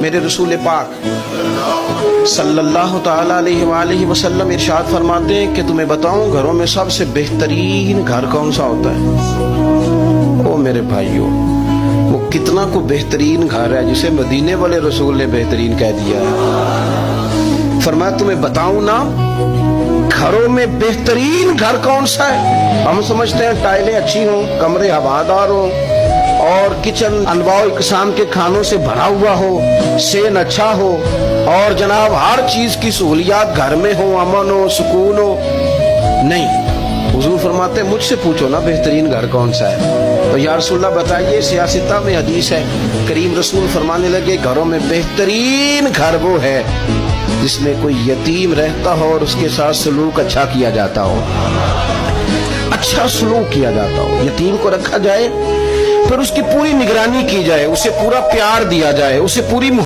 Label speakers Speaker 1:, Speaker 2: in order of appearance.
Speaker 1: میرے رسول پاک صلی اللہ تعالیٰ علیہ وآلہ وسلم ارشاد فرماتے ہیں کہ تمہیں بتاؤں گھروں میں سب سے بہترین گھر کون سا ہوتا ہے؟ او میرے بھائیوں، وہ کتنا کو بہترین گھر ہے جسے مدینے والے رسول نے بہترین کہہ دیا ہے۔ فرمایا تمہیں بتاؤں نا گھروں میں بہترین گھر کون سا ہے؟ ہم سمجھتے ہیں ٹائلیں اچھی ہوں، کمرے ہوادار ہوں اور کچن انواع اقسام کے کھانوں سے بھرا ہوا ہو، سین اچھا ہو اور جناب ہر چیز کی سہولیات گھر میں ہو، امن ہو، سکون ہو۔ نہیں، حضور فرماتے ہیں مجھ سے پوچھو نا بہترین گھر کون سا ہے؟ تو یا رسول اللہ بتائیے، سیاستہ میں حدیث ہے، کریم رسول فرمانے لگے گھروں میں بہترین گھر وہ ہے جس میں کوئی یتیم رہتا ہو اور اس کے ساتھ سلوک اچھا کیا جاتا ہو، اچھا سلوک کیا جاتا ہو، یتیم کو رکھا جائے، پھر اس کی پوری نگرانی کی جائے، اسے پورا پیار دیا جائے، اسے پوری